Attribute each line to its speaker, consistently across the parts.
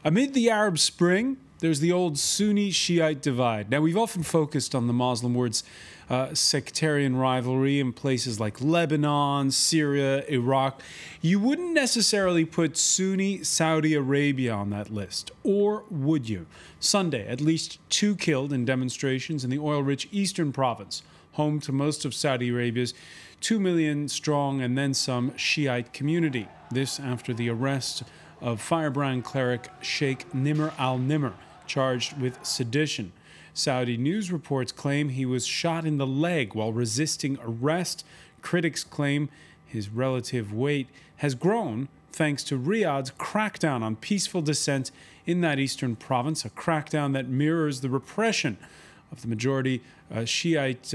Speaker 1: Amid the Arab Spring, there's the old Sunni-Shiite divide. Now, we've often focused on the Muslim world's sectarian rivalry in places like Lebanon, Syria, Iraq. You wouldn't necessarily put Sunni Saudi Arabia on that list, or would you? Sunday, at least 2 killed in demonstrations in the oil-rich eastern province, home to most of Saudi Arabia's 2 million strong and then some Shiite community. This after the arrest of firebrand cleric Sheikh Nimr al-Nimr, charged with sedition. Saudi news reports claim he was shot in the leg while resisting arrest. Critics claim his relative weight has grown thanks to Riyadh's crackdown on peaceful dissent in that eastern province, a crackdown that mirrors the repression of the majority Shiite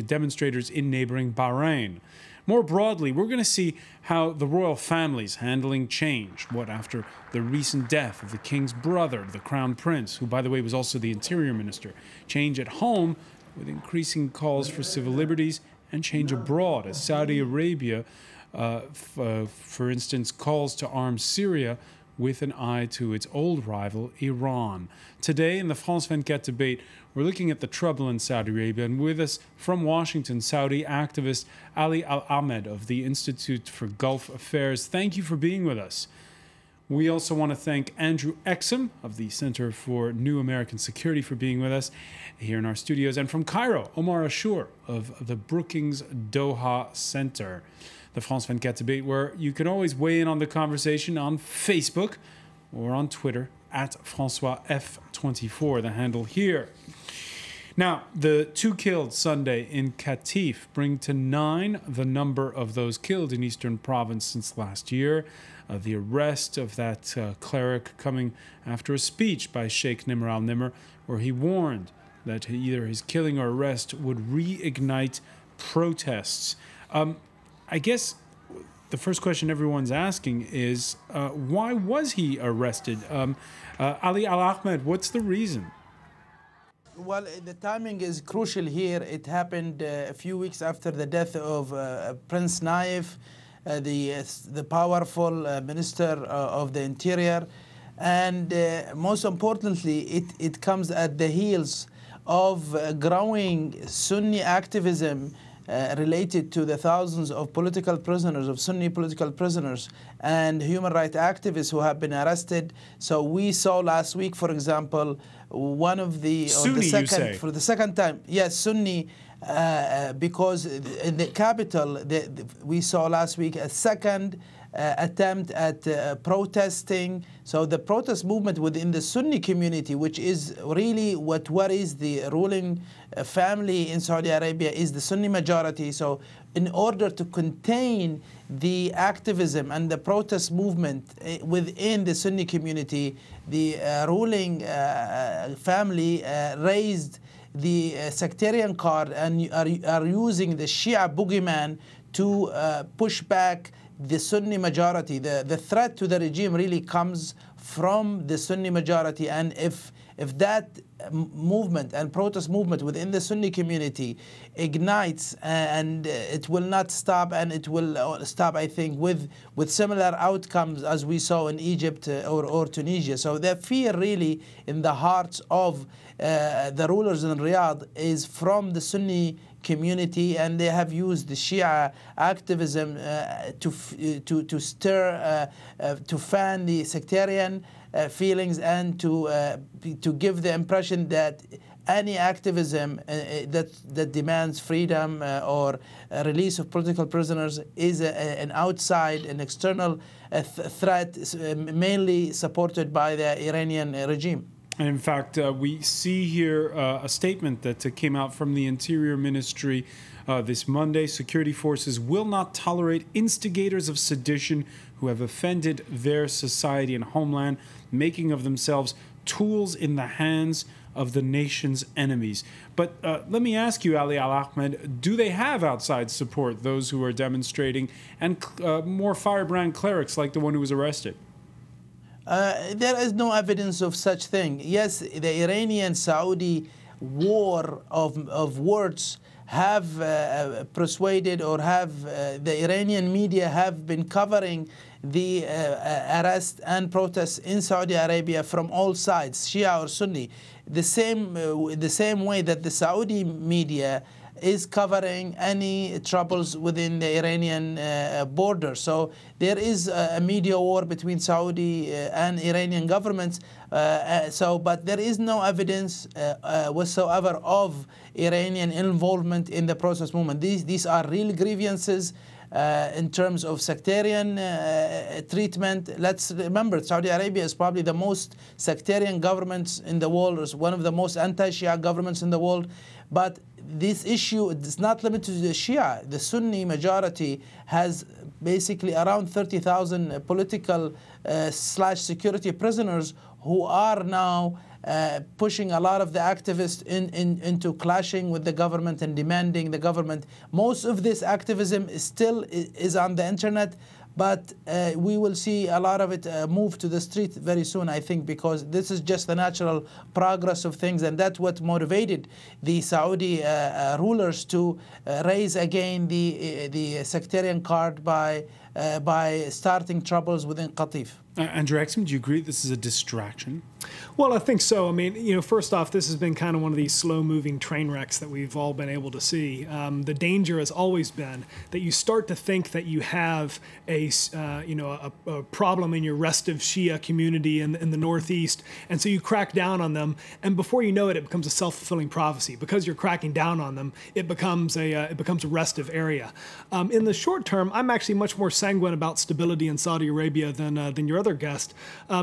Speaker 1: demonstrators in neighboring Bahrain. More broadly, we're going to see how the royal family's handling change. What after the recent death of the king's brother, the crown prince, who, by the way, was also the interior minister. Change at home with increasing calls for civil liberties, and change abroad as Saudi Arabia, for instance, calls to arm Syria with an eye to its old rival, Iran. Today, in the France 24 debate, we're looking at the trouble in Saudi Arabia, and with us from Washington, Saudi activist Ali Al-Ahmed of the Institute for Gulf Affairs. Thank you for being with us. We also want to thank Andrew Exum of the Center for New American Security for being with us here in our studios, and from Cairo, Omar Ashur of the Brookings Doha Center. The France 24 debate, where you can always weigh in on the conversation on Facebook or on Twitter at François F24, the handle here. Now, the 2 killed Sunday in Qatif bring to 9 the number of those killed in Eastern Province since last year. The arrest of that cleric coming after a speech by Sheikh Nimr al-Nimr, where he warned that either his killing or arrest would reignite protests. I guess the first question everyone's asking is, why was he arrested? Ali Al-Ahmed, what's the reason?
Speaker 2: Well, the timing is crucial here. It happened a few weeks after the death of Prince Naif, the powerful Minister of the Interior. And most importantly, it comes at the heels of growing Sunni activism related to the thousands of political prisoners, of Sunni political prisoners and human rights activists who have been arrested. So we saw last week, for example, one of the,
Speaker 1: Sunni,
Speaker 2: for the second time, yes, Sunni, because in the capital, we saw last week a second attempt at protesting. So the protest movement within the Sunni community, which is really what worries the ruling family in Saudi Arabia, is the Sunni majority. So in order to contain the activism and the protest movement within the Sunni community, the ruling family raised the sectarian card and are using the Shia boogeyman to push back the Sunni majority. The threat to the regime really comes from the Sunni majority, and if that movement and protest movement within the Sunni community ignites, and it will not stop, and it will stop, I think, with similar outcomes as we saw in Egypt or Tunisia. So the fear really in the hearts of the rulers in Riyadh is from the Sunni community, and they have used the Shia activism to stir, to fan the sectarian feelings, and to give the impression that any activism that demands freedom or release of political prisoners is an outside, an external threat, mainly supported by the Iranian regime.
Speaker 1: And in fact, we see here a statement that came out from the Interior Ministry this Monday. Security forces will not tolerate instigators of sedition who have offended their society and homeland, making of themselves tools in the hands of the nation's enemies. But let me ask you, Ali Al-Ahmed, do they have outside support, those who are demonstrating, and more firebrand clerics like the one who was arrested?
Speaker 2: There is no evidence of such thing. Yes, the Iranian-Saudi war of words have persuaded, or have the Iranian media have been covering the arrest and protests in Saudi Arabia from all sides, Shia or Sunni, the same way that the Saudi media is covering any troubles within the Iranian border. So there is a media war between Saudi and Iranian governments. But there is no evidence whatsoever of Iranian involvement in the protest movement. These are real grievances in terms of sectarian treatment. Let's remember, Saudi Arabia is probably the most sectarian government in the world, or one of the most anti-Shia governments in the world. But this issue is not limited to the Shia. The Sunni majority has basically around 30,000 political / security prisoners who are now pushing a lot of the activists into clashing with the government and demanding the government. Most of this activism is on the internet, but we will see a lot of it move to the street very soon, I think, because this is just the natural progress of things, and that's what motivated the Saudi rulers to raise again the sectarian card by starting troubles within Qatif.
Speaker 1: Andrew Exum, do you agree this is a distraction?
Speaker 3: Well, I think so. I mean, first off, this has been kind of one of these slow-moving train wrecks that we've all been able to see. The danger has always been that you start to think that you have a problem in your restive Shia community in the Northeast, and so you crack down on them, and before you know it, it becomes a self-fulfilling prophecy. Because you're cracking down on them, it becomes a restive area. In the short term, I'm actually much more sanguine about stability in Saudi Arabia than your other guest,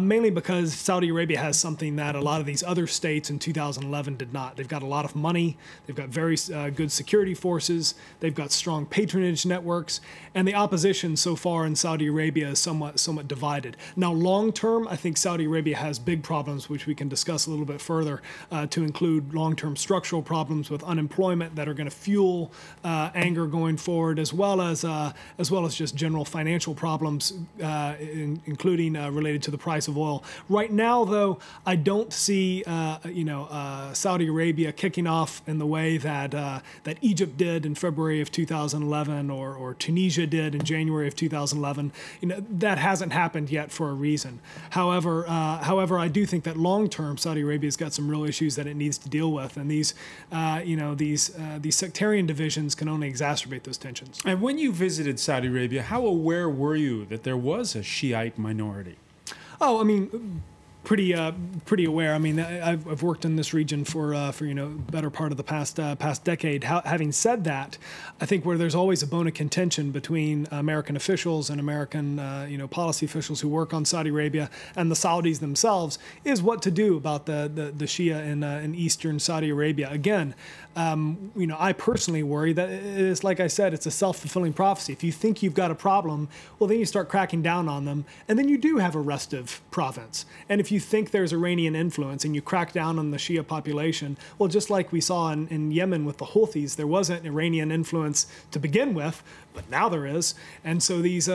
Speaker 3: mainly because Saudi Arabia has something that a lot of these other states in 2011 did not. They've got a lot of money, they've got very good security forces, they've got strong patronage networks, and the opposition so far in Saudi Arabia is somewhat divided. Now, long term, I think Saudi Arabia has big problems, which we can discuss a little bit further, to include long-term structural problems with unemployment that are going to fuel anger going forward, as well as just general financial problems, including related to the price of oil. Right now, though, I don't see Saudi Arabia kicking off in the way that Egypt did in February of 2011 or Tunisia did in January of 2011. That hasn't happened yet for a reason. However, I do think that long term Saudi Arabia's got some real issues that it needs to deal with, and these sectarian divisions can only exacerbate those tensions.
Speaker 1: And when you visited Saudi Arabia, how aware were you that there was a Shiite minority?
Speaker 3: Oh, I mean, pretty aware. I mean, I've worked in this region for better part of the past decade. Having said that, I think where there's always a bone of contention between American officials and American policy officials who work on Saudi Arabia and the Saudis themselves is what to do about the Shia in eastern Saudi Arabia. Again, I personally worry that it's, like I said, it's a self-fulfilling prophecy. If you think you've got a problem, well, then you start cracking down on them, and then you do have a restive province. And if you think there's Iranian influence and you crack down on the Shia population, well, just like we saw in Yemen with the Houthis, there wasn't Iranian influence to begin with, but now there is. And so these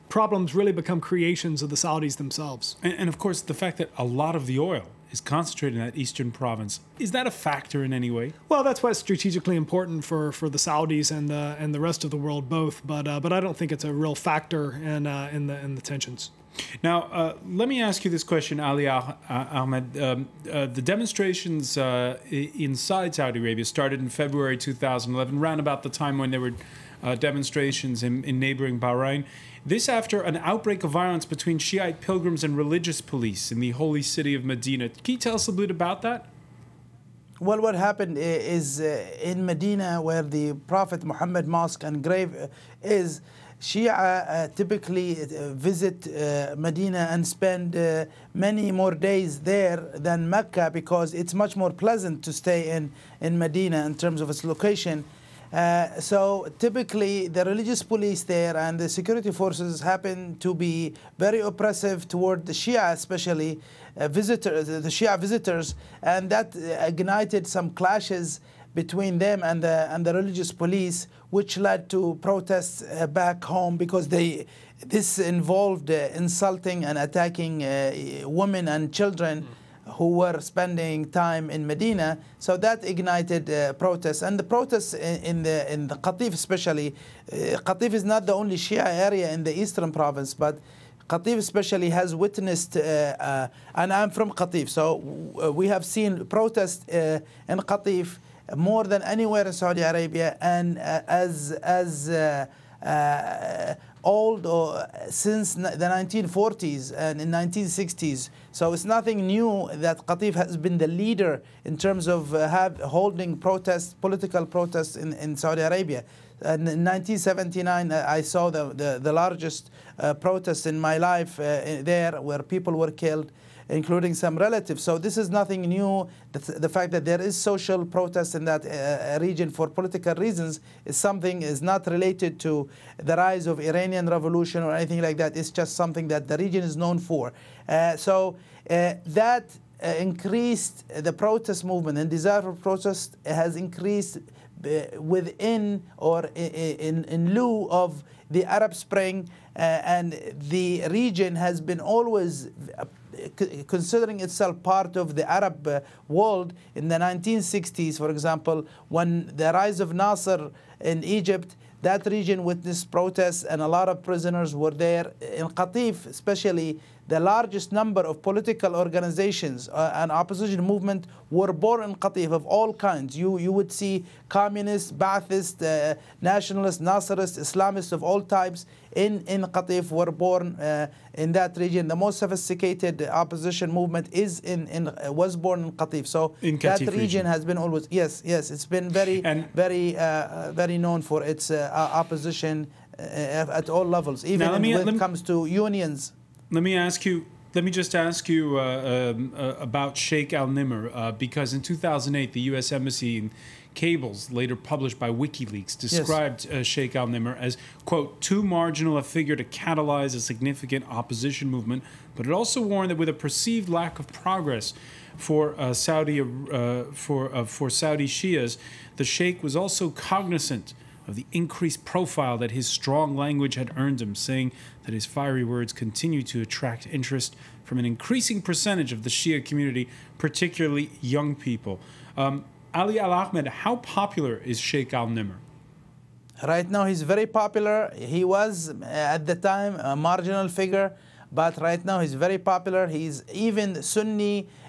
Speaker 3: problems really become creations of the Saudis themselves.
Speaker 1: And of course, the fact that a lot of the oil is concentrated in that eastern province, is that a factor in any way?
Speaker 3: Well, that's why it's strategically important for the Saudis and the rest of the world both. But I don't think it's a real factor in the tensions.
Speaker 1: Now, let me ask you this question, Ali Ahmed. The demonstrations inside Saudi Arabia started in February 2011, around about the time when there were demonstrations in neighboring Bahrain. This after an outbreak of violence between Shiite pilgrims and religious police in the holy city of Medina. Can you tell us a bit about that?
Speaker 2: Well, what happened is in Medina, where the Prophet Muhammad Mosque and grave is, Shia typically visit Medina and spend many more days there than Mecca, because it's much more pleasant to stay in Medina in terms of its location. So typically the religious police there and the security forces happen to be very oppressive toward the Shia, especially the Shia visitors, and that ignited some clashes between them and the religious police, which led to protests back home, because this involved insulting and attacking women and children who were spending time in Medina. So that ignited protests, and the protests in the Qatif especially. Qatif is not the only Shia area in the eastern province, but Qatif especially has witnessed, and I'm from Qatif, so we have seen protests in Qatif more than anywhere in Saudi Arabia, and as old since the 1940s and in 1960s. So it's nothing new that Qatif has been the leader in terms of holding protests, political protests in Saudi Arabia. And in 1979, I saw the largest protest in my life there, where people were killed, including some relatives. So this is nothing new. The fact that there is social protest in that region for political reasons is not related to the rise of Iranian revolution or anything like that. It's just something that the region is known for. That increased the protest movement, and desire for protest has increased within or in lieu of the Arab Spring, and the region has been always considering itself part of the Arab world. In the 1960s, for example, when the rise of Nasser in Egypt, that region witnessed protests and a lot of prisoners were there. In Qatif especially, the largest number of political organizations and opposition movement were born in Qatif of all kinds. You would see communists, Ba'athists, nationalists, Nasserists, Islamists of all types in Qatif were born in that region. The most sophisticated opposition movement was born in Qatif. So that region has been always, yes, it's been very known for its opposition at all levels, even when it comes to unions.
Speaker 1: Let me just ask you about Sheikh Al-Nimr, because in 2008, the U.S. Embassy in cables, later published by WikiLeaks, described Sheikh Al-Nimr as, quote, too marginal a figure to catalyze a significant opposition movement, but it also warned that with a perceived lack of progress for Saudi Shias, the Sheikh was also cognizant of the increased profile that his strong language had earned him, saying that his fiery words continue to attract interest from an increasing percentage of the Shia community, particularly young people. Ali Al-Ahmed, how popular is Sheikh Al-Nimr?
Speaker 2: Right now he's very popular. He was at the time a marginal figure, but right now he's very popular. He's even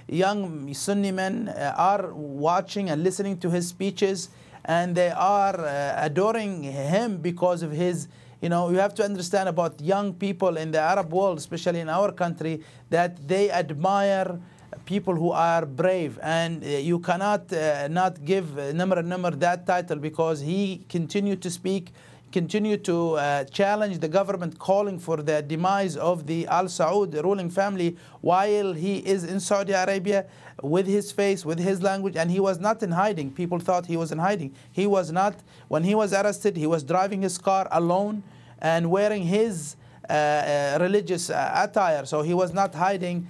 Speaker 2: young Sunni men are watching and listening to his speeches, and they are adoring him because of his, you have to understand about young people in the Arab world, especially in our country, that they admire people who are brave, and you cannot not give Nimr that title, because he continued to speak, continued to challenge the government, calling for the demise of the Al Saud ruling family while he is in Saudi Arabia, with his face, with his language, and he was not in hiding. People thought he was in hiding. He was not. When he was arrested, he was driving his car alone and wearing his religious attire. So he was not hiding.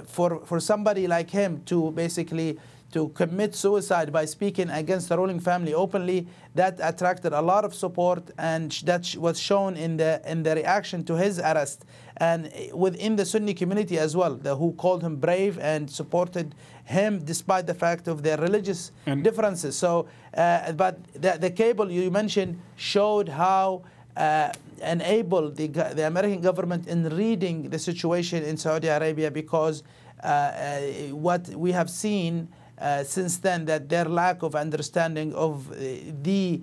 Speaker 2: For somebody like him to basically to commit suicide by speaking against the ruling family openly, that attracted a lot of support, and that was shown in the reaction to his arrest, and within the Sunni community as well, who called him brave and supported him despite the fact of their religious differences. So, but the cable you mentioned showed how enabled the American government in reading the situation in Saudi Arabia, because what we have seen since then, that their lack of understanding of the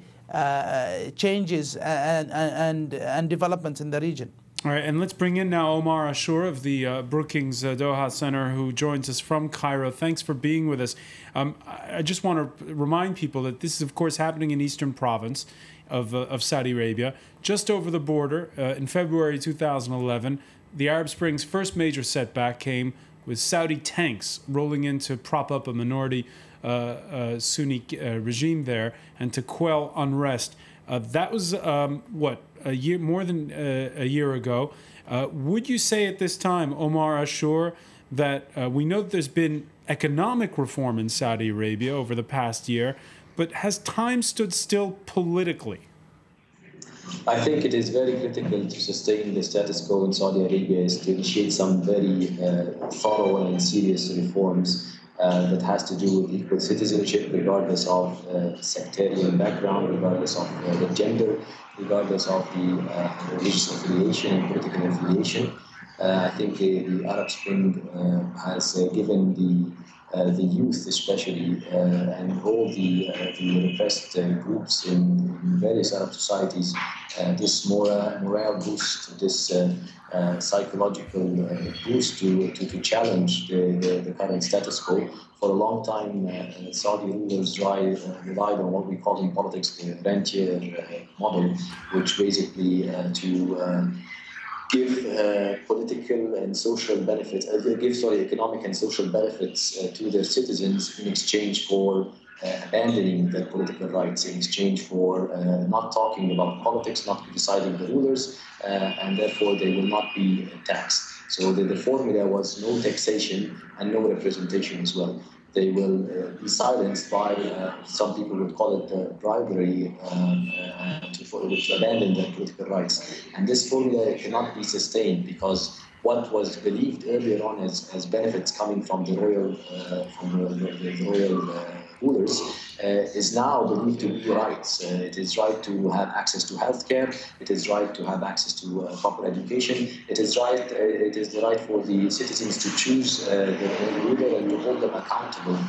Speaker 2: changes and developments in the region.
Speaker 1: All right, and let's bring in now Omar Ashur of the Brookings Doha Center, who joins us from Cairo. Thanks for being with us. I just want to remind people that this is, of course, happening in Eastern Province of Saudi Arabia, just over the border. In February 2011, the Arab Spring's first major setback came with Saudi tanks rolling in to prop up a minority Sunni regime there and to quell unrest. That was, more than a year ago. Would you say at this time, Omar Ashur, that we know that there's been economic reform in Saudi Arabia over the past year, but has time stood still politically?
Speaker 4: I think it is very critical to sustain the status quo in Saudi Arabia is to initiate some very thorough and serious reforms that has to do with equal citizenship, regardless of sectarian background, regardless of the gender, regardless of the religious affiliation and political affiliation. I think the Arab Spring has given the youth, especially, and all the repressed groups in various Arab societies, this morale boost, this psychological boost to challenge the current status quo. For a long time, Saudi rulers relied on what we call in politics the rentier model, which basically to give political and social benefits, economic and social benefits to their citizens in exchange for abandoning their political rights, in exchange for not talking about politics, not criticizing the rulers, and therefore they will not be taxed. So the formula was no taxation and no representation as well. They will be silenced by, some people would call it bribery, to abandon their political rights. And this formula cannot be sustained because what was believed earlier on as benefits coming from the royal rulers is now believed to be rights. It is right to have access to healthcare. It is right to have access to proper education. It is the right for the citizens to choose their own ruler and to hold them accountable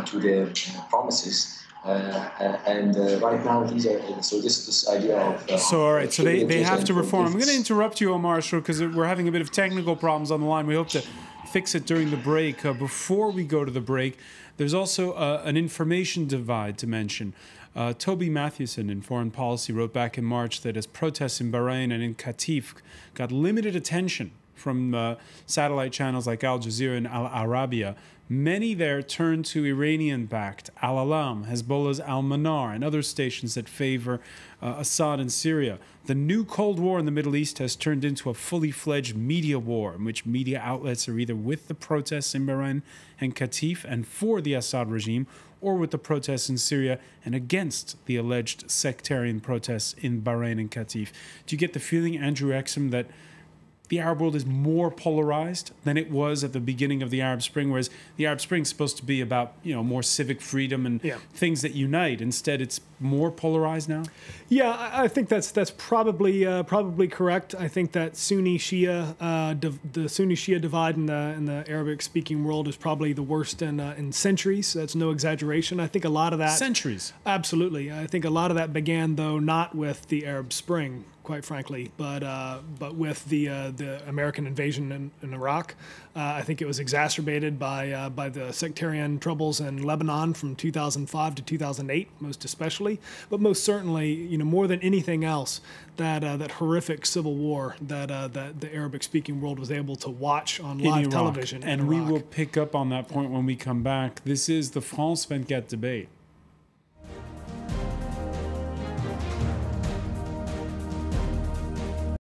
Speaker 4: to their promises. Right now, these are this idea of.
Speaker 1: So they have to reform. I'm going to interrupt you, Omar, because we're having a bit of technical problems on the line. We hope to fix it during the break. Before we go to the break, there's also an information divide to mention. Toby Matthewson in Foreign Policy wrote back in March that as protests in Bahrain and in Qatif got limited attention from satellite channels like Al Jazeera and Al Arabiya, many there turned to Iranian-backed Al Alam, Hezbollah's Al Manar, and other stations that favor Assad in Syria. The new Cold War in the Middle East has turned into a fully fledged media war in which media outlets are either with the protests in Bahrain and Qatif and for the Assad regime, or with the protests in Syria and against the alleged sectarian protests in Bahrain and Qatif. Do you get the feeling, Andrew Exum, that the Arab world is more polarized than it was at the beginning of the Arab Spring, whereas the Arab Spring is supposed to be about, more civic freedom and things that unite. Instead, it's more polarized now?
Speaker 3: Yeah, I think that's probably correct. I think that Sunni Shia, the Sunni Shia divide in the Arabic-speaking world is probably the worst in centuries. That's no exaggeration. I think a lot of that
Speaker 1: centuries.
Speaker 3: Absolutely, I think a lot of that began though not with the Arab Spring, quite frankly, but with the American invasion in Iraq. I think it was exacerbated by the sectarian troubles in Lebanon from 2005 to 2008, most especially. But most certainly, more than anything else, that horrific civil war that the Arabic-speaking world was able to watch on live television in
Speaker 1: and
Speaker 3: Iraq.
Speaker 1: We will pick up on that point when we come back. This is the France 24 debate.